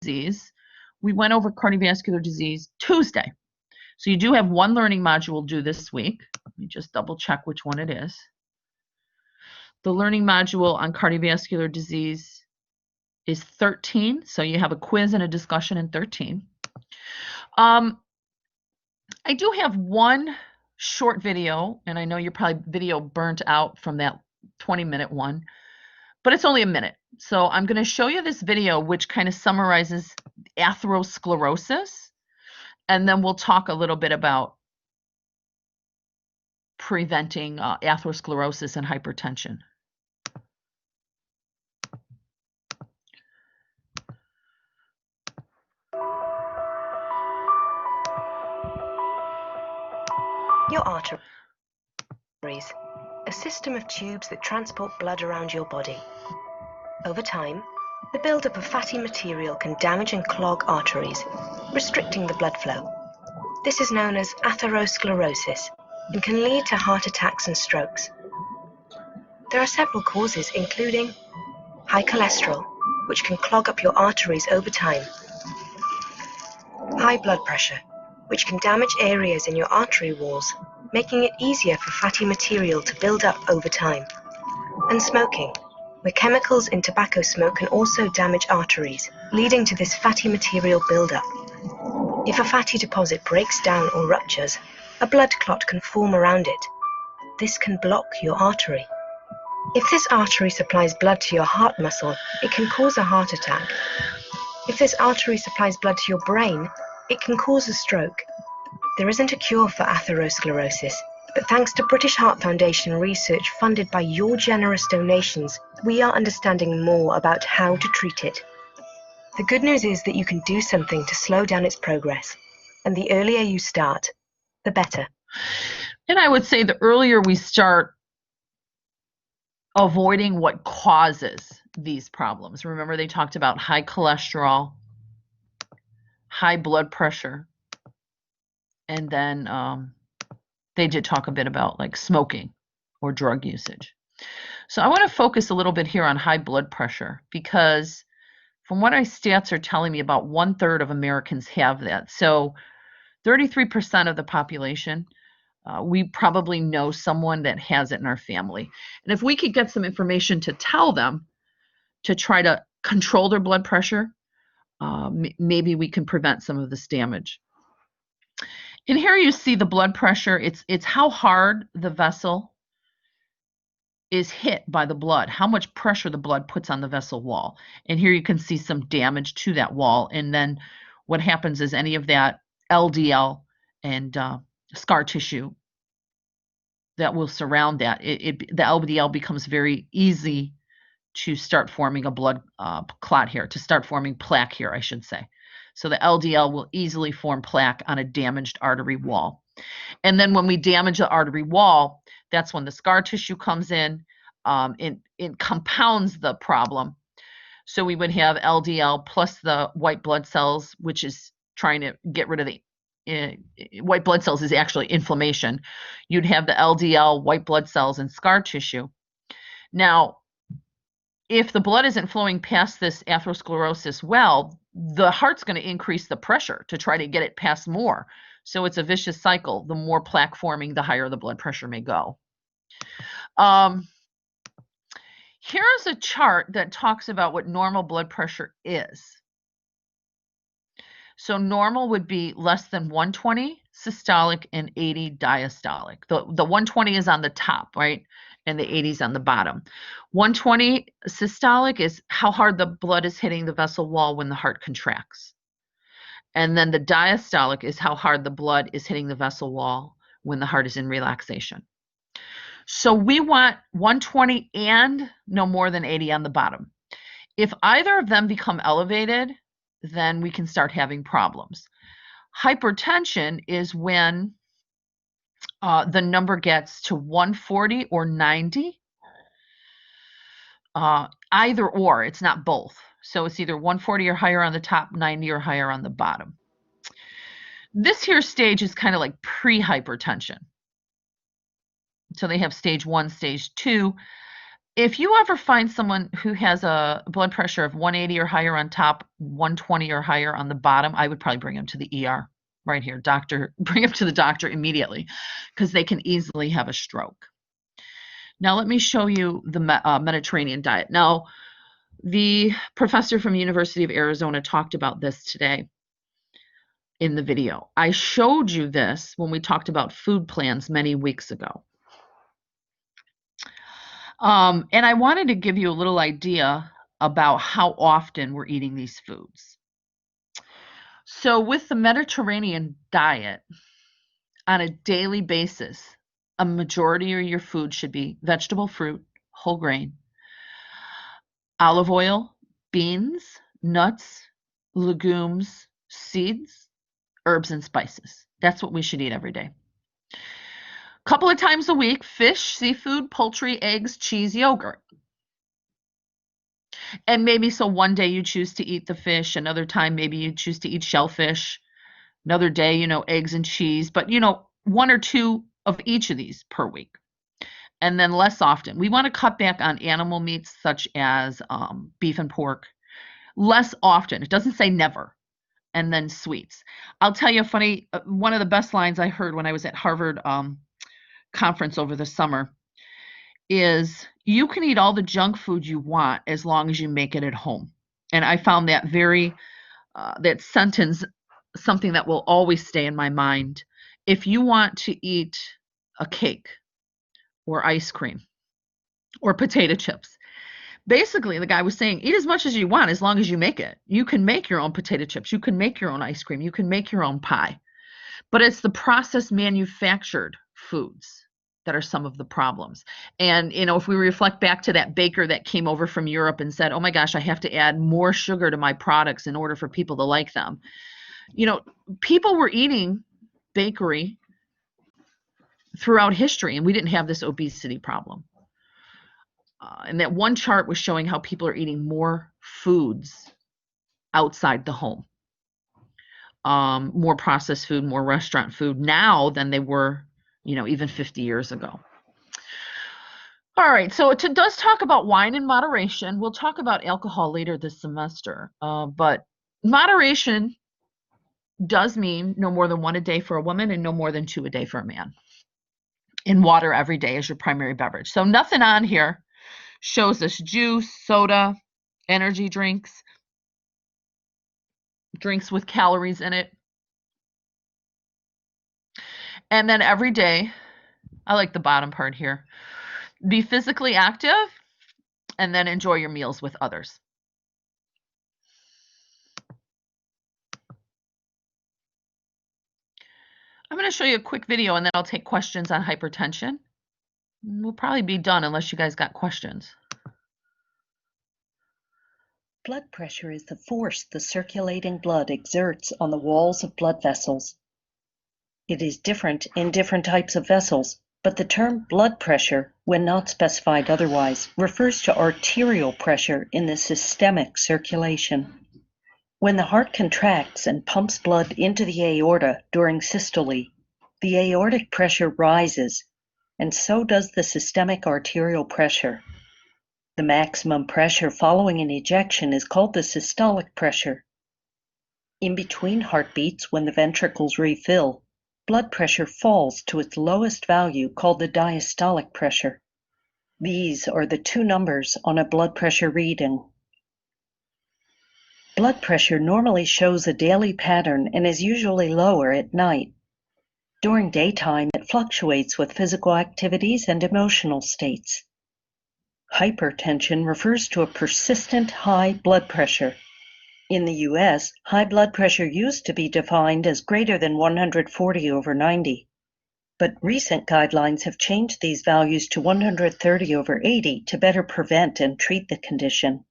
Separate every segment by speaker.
Speaker 1: disease. We went over cardiovascular disease Tuesday. So you do have one learning module due this week. Let me just double check which one it is. The learning module on cardiovascular disease is 13. So you have a quiz and a discussion in 13. I do have one short video, and I know you're probably video burnt out from that 20-minute one, but it's only a minute. So I'm going to show you this video, which kind of summarizes atherosclerosis, and then we'll talk a little bit about preventing atherosclerosis and hypertension.
Speaker 2: Your arteries, a system of tubes that transport blood around your body. Over time, the buildup of fatty material can damage and clog arteries, restricting the blood flow. This is known as atherosclerosis and can lead to heart attacks and strokes. There are several causes, including high cholesterol, which can clog up your arteries over time, high blood pressure, which can damage areas in your artery walls, making it easier for fatty material to build up over time, and smoking, where chemicals in tobacco smoke can also damage arteries, leading to this fatty material buildup. If a fatty deposit breaks down or ruptures, a blood clot can form around it. This can block your artery. If this artery supplies blood to your heart muscle, it can cause a heart attack. If this artery supplies blood to your brain, it can cause a stroke. There isn't a cure for atherosclerosis, but thanks to British Heart Foundation research funded by your generous donations, we are understanding more about how to treat it. The good news is that you can do something to slow down its progress, and the earlier you start, the better.
Speaker 1: And I would say the earlier we start avoiding what causes these problems. Remember, they talked about high cholesterol, high blood pressure, and then they did talk a bit about like smoking or drug usage. So I want to focus a little bit here on high blood pressure, because from what our stats are telling me, about 1/3 of Americans have that. So 33% of the population, we probably know someone that has it in our family. And if we could get some information to tell them to try to control their blood pressure, maybe we can prevent some of this damage. And here you see the blood pressure. It's how hard the vessel is hit by the blood, how much pressure the blood puts on the vessel wall. And here you can see some damage to that wall. And then what happens is any of that LDL and scar tissue that will surround that, the LDL becomes very easy to start forming a blood clot here, to start forming plaque here, I should say. So the LDL will easily form plaque on a damaged artery wall. And then when we damage the artery wall, that's when the scar tissue comes in. It compounds the problem. So we would have LDL plus the white blood cells, which is trying to get rid of the white blood cells is actually inflammation. You'd have the LDL, white blood cells, and scar tissue. Now, if the blood isn't flowing past this atherosclerosis well, the heart's going to increase the pressure to try to get it past more. So it's a vicious cycle. The more plaque forming, the higher the blood pressure may go. Here's a chart that talks about what normal blood pressure is. So normal would be less than 120 systolic and 80 diastolic. The 120 is on the top, right? And the 80 is on the bottom. 120 systolic is how hard the blood is hitting the vessel wall when the heart contracts. And then the diastolic is how hard the blood is hitting the vessel wall when the heart is in relaxation. So we want 120 and no more than 80 on the bottom. If either of them become elevated, then we can start having problems. Hypertension is when the number gets to 140 or 90. Either or, it's not both. So it's either 140 or higher on the top, 90 or higher on the bottom. This here stage is kind of like pre-hypertension. So they have stage 1, stage 2. if you ever find someone who has a blood pressure of 180 or higher on top, 120 or higher on the bottom, I would probably bring them to the ER right here. Bring them to the doctor immediately because they can easily have a stroke. Now, let me show you the Mediterranean diet. Now, the professor from University of Arizona talked about this today in the video. I showed you this when we talked about food plans many weeks ago. And I wanted to give you a little idea about how often we're eating these foods. So with the Mediterranean diet, on a daily basis, a majority of your food should be vegetable, fruit, whole grain, olive oil, beans, nuts, legumes, seeds, herbs, and spices. That's what we should eat every day. A couple of times a week, fish, seafood, poultry, eggs, cheese, yogurt. And maybe so one day you choose to eat the fish, another time maybe you choose to eat shellfish, another day, eggs and cheese, but one or two of each of these per week. And then less often. We want to cut back on animal meats such as beef and pork. Less often. It doesn't say never. And then sweets. I'll tell you a funny, one of the best lines I heard when I was at Harvard conference over the summer is, you can eat all the junk food you want as long as you make it at home. And I found that that sentence something that will always stay in my mind. If you want to eat a cake or ice cream or potato chips, basically the guy was saying, eat as much as you want as long as you make it. You can make your own potato chips. You can make your own ice cream. You can make your own pie. But it's the processed manufactured foods that are some of the problems. And, if we reflect back to that baker that came over from Europe and said, oh my gosh, I have to add more sugar to my products in order for people to like them. People were eating bakery throughout history, and we didn't have this obesity problem. And that one chart was showing how people are eating more foods outside the home. More processed food, more restaurant food now than they were, even 50 years ago. All right, so it does talk about wine in moderation. We'll talk about alcohol later this semester, but moderation does mean no more than 1 a day for a woman and no more than 2 a day for a man. And water every day is your primary beverage. So nothing on here shows us juice, soda, energy drinks with calories in it. And then every day, I like the bottom part here, be physically active and then enjoy your meals with others. I'm going to show you a quick video and then I'll take questions on hypertension. We'll probably be done unless you guys got questions.
Speaker 3: Blood pressure is the force the circulating blood exerts on the walls of blood vessels. It is different in different types of vessels, but the term blood pressure, when not specified otherwise, refers to arterial pressure in the systemic circulation. When the heart contracts and pumps blood into the aorta during systole, the aortic pressure rises, and so does the systemic arterial pressure. The maximum pressure following an ejection is called the systolic pressure. In between heartbeats, when the ventricles refill, blood pressure falls to its lowest value called the diastolic pressure. These are the two numbers on a blood pressure reading. Blood pressure normally shows a daily pattern and is usually lower at night. During daytime, it fluctuates with physical activities and emotional states. Hypertension refers to a persistent high blood pressure. In the US, high blood pressure used to be defined as greater than 140/90, but recent guidelines have changed these values to 130/80 to better prevent and treat the condition.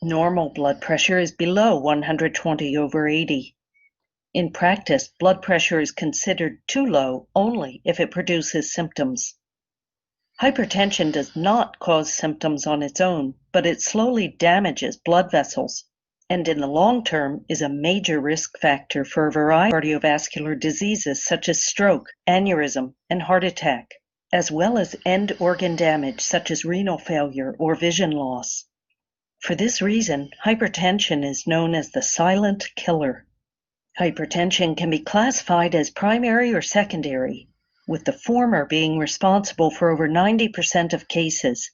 Speaker 3: Normal blood pressure is below 120/80. In practice, blood pressure is considered too low only if it produces symptoms. Hypertension does not cause symptoms on its own, but it slowly damages blood vessels, and in the long term is a major risk factor for a variety of cardiovascular diseases such as stroke, aneurysm, and heart attack. as well as end organ damage such as renal failure or vision loss. For this reason, hypertension is known as the silent killer. Hypertension can be classified as primary or secondary, with the former being responsible for over 90% of cases.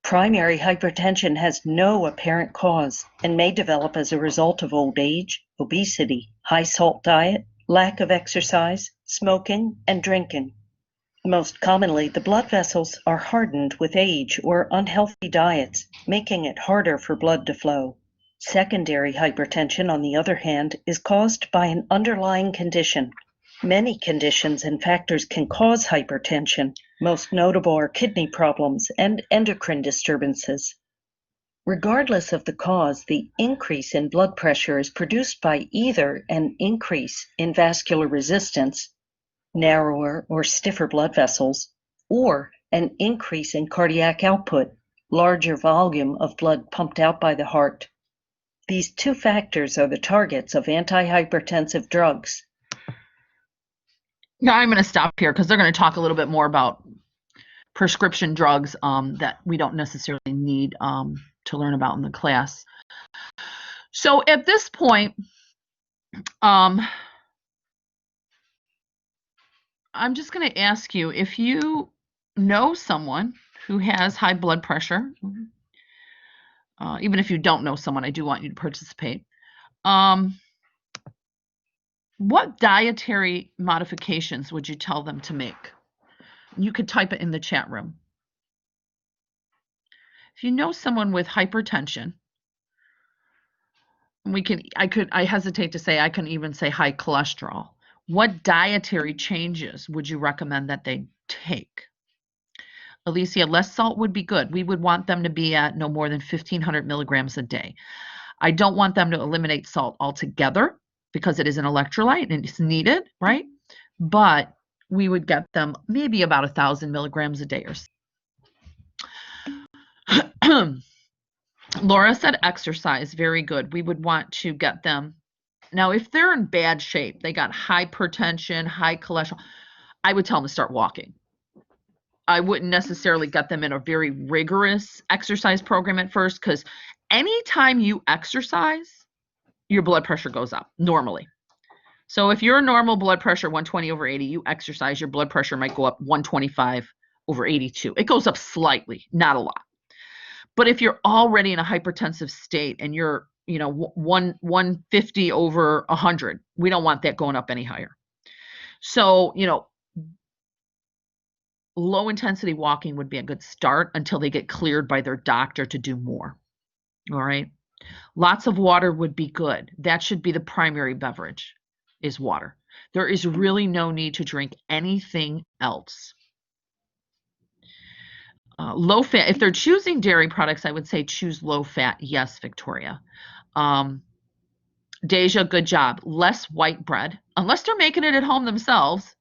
Speaker 3: Primary hypertension has no apparent cause and may develop as a result of old age, obesity, high salt diet, lack of exercise, smoking, and drinking. Most commonly, the blood vessels are hardened with age or unhealthy diets, making it harder for blood to flow. Secondary hypertension, on the other hand, is caused by an underlying condition. Many conditions and factors can cause hypertension. Most notable are kidney problems and endocrine disturbances. Regardless of the cause, the increase in blood pressure is produced by either an increase in vascular resistance, narrower or stiffer blood vessels, or an increase in cardiac output, larger volume of blood pumped out by the heart. These two factors are the targets of antihypertensive drugs.
Speaker 1: Now I'm going to stop here because they're going to talk a little bit more about prescription drugs that we don't necessarily need to learn about in the class. So at this point, I'm just going to ask you, if you know someone who has high blood pressure, even if you don't know someone, I do want you to participate. What dietary modifications would you tell them to make? You could type it in the chat room. If you know someone with hypertension, I hesitate to say, I can even say high cholesterol. What dietary changes would you recommend that they take? Alicia, less salt would be good. We would want them to be at no more than 1,500 milligrams a day. I don't want them to eliminate salt altogether because it is an electrolyte and it's needed, right? But we would get them maybe about 1,000 milligrams a day or so. Laura said exercise, very good. We would want to get them. Now, if they're in bad shape, they got hypertension, high cholesterol, I would tell them to start walking. I wouldn't necessarily get them in a very rigorous exercise program at first, because anytime you exercise, your blood pressure goes up normally. So if your normal blood pressure 120/80, you exercise, your blood pressure might go up 125/82. It goes up slightly, not a lot. But if you're already in a hypertensive state and you're, 150/100, we don't want that going up any higher. So, low intensity walking would be a good start until they get cleared by their doctor to do more. All right. Lots of water would be good. That should be the primary beverage, is water. There is really no need to drink anything else. Low fat, if they're choosing dairy products, I would say choose low fat. Yes, Victoria. Deja, good job. Less white bread, unless they're making it at home themselves.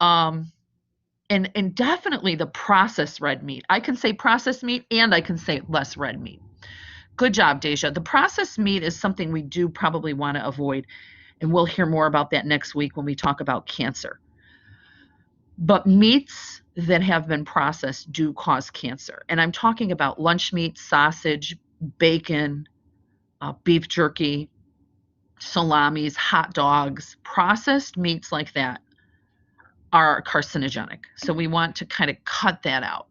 Speaker 1: And definitely the processed red meat. I can say processed meat and I can say less red meat. Good job, Deja. The processed meat is something we do probably want to avoid, and we'll hear more about that next week when we talk about cancer. But meats that have been processed do cause cancer. And I'm talking about lunch meat, sausage, bacon, beef jerky, salamis, hot dogs. Processed meats like that are carcinogenic. So we want to kind of cut that out.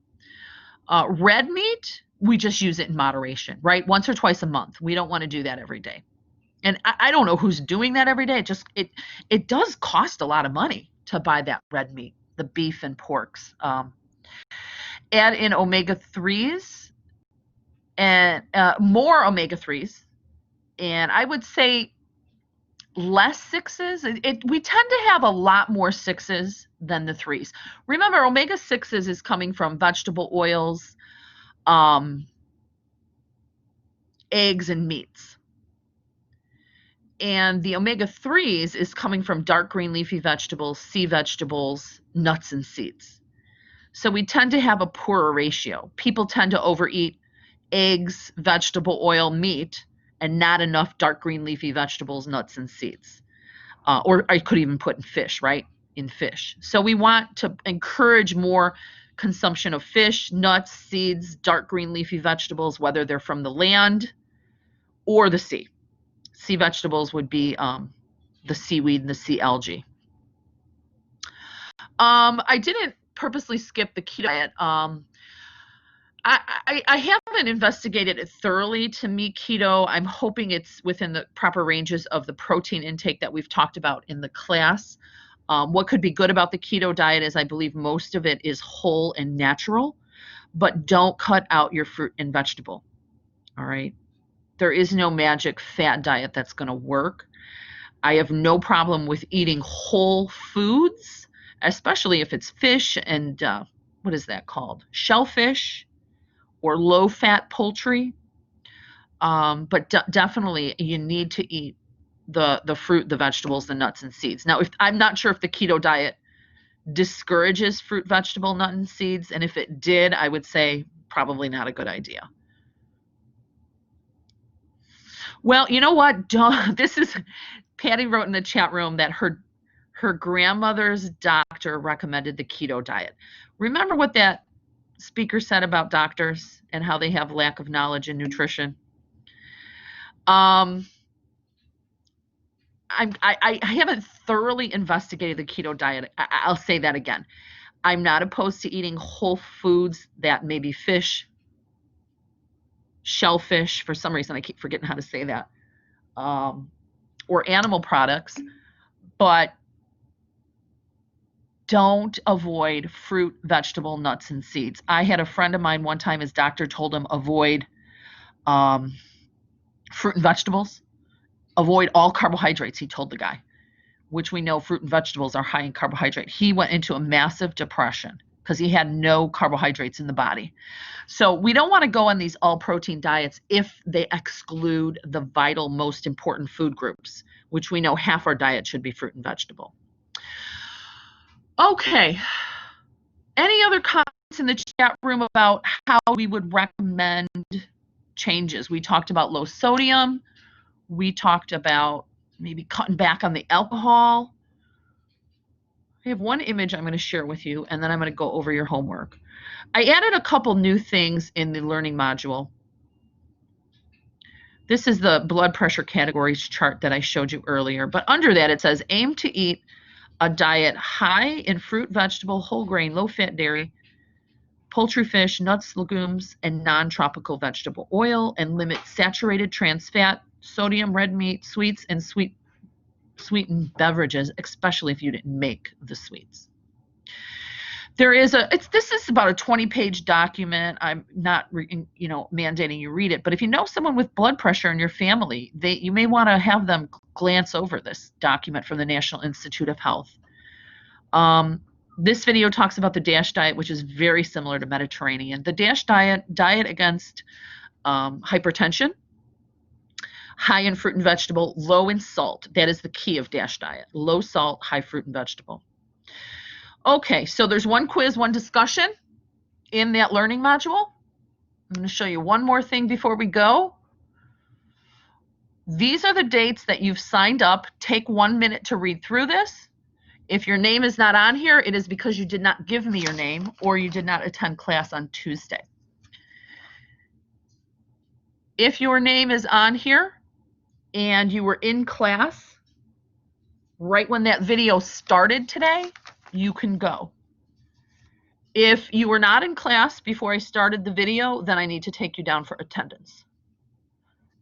Speaker 1: Red meat, we just use it in moderation, right? Once or twice a month. We don't want to do that every day. And I don't know who's doing that every day. It does cost a lot of money to buy that red meat, the beef and porks. Add in omega-3s and more omega-3s. And I would say less 6s. We tend to have a lot more 6s than the 3s. Remember, omega-6s is coming from vegetable oils, eggs, and meats. And the omega-3s is coming from dark green leafy vegetables, sea vegetables, nuts, and seeds. So we tend to have a poorer ratio. People tend to overeat eggs, vegetable oil, meat, and not enough dark green leafy vegetables, nuts, and seeds. Or I could even put in fish, right? in fish. So we want to encourage more consumption of fish, nuts, seeds, dark green leafy vegetables, whether they're from the land or the sea. Sea vegetables would be the seaweed and the sea algae. I didn't purposely skip the keto diet. I haven't investigated it thoroughly. To me, keto, I'm hoping it's within the proper ranges of the protein intake that we've talked about in the class. What could be good about the keto diet is I believe most of it is whole and natural, but don't cut out your fruit and vegetable. All right. There is no magic fat diet that's going to work. I have no problem with eating whole foods, especially if it's fish and what is that called? Shellfish or low-fat poultry. But definitely you need to eat the fruit, the vegetables, the nuts and seeds. Now, if I'm not sure if the keto diet discourages fruit, vegetable, nut and seeds, and if it did, I would say probably not a good idea. Well, you know what? This is Patty wrote in the chat room that her grandmother's doctor recommended the keto diet. Remember what that speaker said about doctors and how they have lack of knowledge in nutrition? I haven't thoroughly investigated the keto diet. I'll say that again. I'm not opposed to eating whole foods that may be fish, shellfish. For some reason, I keep forgetting how to say that. Or animal products, but don't avoid fruit, vegetable, nuts, and seeds. I had a friend of mine one time, his doctor told him avoid fruit and vegetables, avoid all carbohydrates, he told the guy, which we know fruit and vegetables are high in carbohydrate. He went into a massive depression because he had no carbohydrates in the body. So we don't want to go on these all protein diets if they exclude the vital, most important food groups, which we know half our diet should be fruit and vegetable. Okay. Any other comments in the chat room about how we would recommend changes? We talked about low sodium. We talked about maybe cutting back on the alcohol. I have one image I'm going to share with you, and then I'm going to go over your homework. I added a couple new things in the learning module. This is the blood pressure categories chart that I showed you earlier, but under that it says aim to eat a diet high in fruit, vegetable, whole grain, low-fat dairy, poultry, fish, nuts, legumes, and non-tropical vegetable oil, and limit saturated trans fat, sodium, red meat, sweets, and sweetened beverages, especially if you didn't make the sweets. There is this is about a 20-page document. I'm not mandating you read it, but if you know someone with blood pressure in your family, you may want to have them glance over this document from the National Institute of Health. This video talks about the DASH diet, which is very similar to Mediterranean. The DASH diet against hypertension, high in fruit and vegetable, low in salt. That is the key of DASH diet. Low salt, high fruit and vegetable. Okay, so there's one quiz, one discussion in that learning module. I'm going to show you one more thing before we go. These are the dates that you've signed up. Take 1 minute to read through this. If your name is not on here, it is because you did not give me your name or you did not attend class on Tuesday. If your name is on here and you were in class right when that video started today, you can go. If you were not in class before I started the video, then I need to take you down for attendance.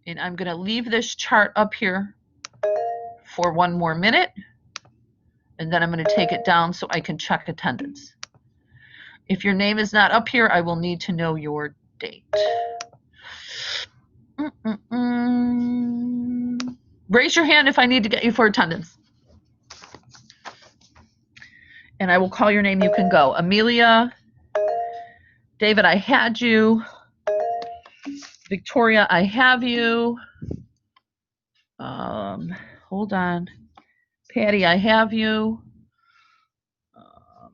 Speaker 1: And I'm going to leave this chart up here for 1 more minute, and then I'm going to take it down so I can check attendance. If your name is not up here, I will need to know your date. Raise your hand if I need to get you for attendance. And I will call your name. You can go. Amelia, David, I had you. Victoria, I have you. Hold on. Patty, I have you.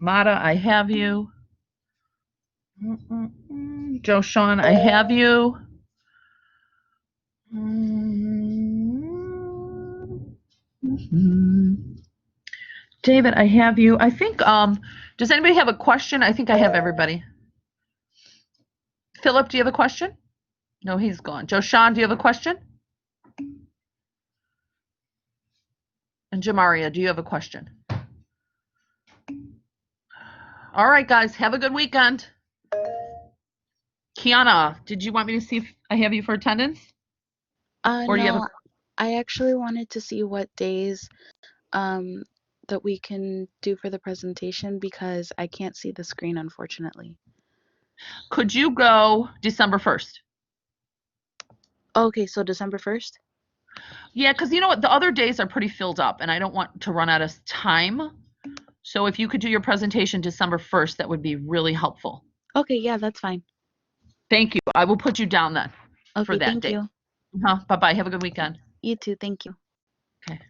Speaker 1: Mata, I have you. Joe Sean, I have you. David, I have you. I think, does anybody have a question? I think I have everybody. Philip, do you have a question? No, he's gone. Joshan, do you have a question? And Jamaria, do you have a question? All right, guys, have a good weekend. Kiana, did you want me to see if I have you for attendance? Or do you have
Speaker 4: No, I actually wanted to see what days that we can do for the presentation because I can't see the screen, unfortunately.
Speaker 1: Could you go December 1st?
Speaker 4: Okay, so December 1st?
Speaker 1: Yeah, because you know what? The other days are pretty filled up, and I don't want to run out of time. So if you could do your presentation December 1st, that would be really helpful.
Speaker 4: Okay, yeah, that's fine.
Speaker 1: Thank you. I will put you down then for
Speaker 4: Okay,
Speaker 1: that
Speaker 4: thank
Speaker 1: date.
Speaker 4: you.
Speaker 1: Bye-bye. Have a good weekend.
Speaker 4: You too, thank you.
Speaker 1: Okay.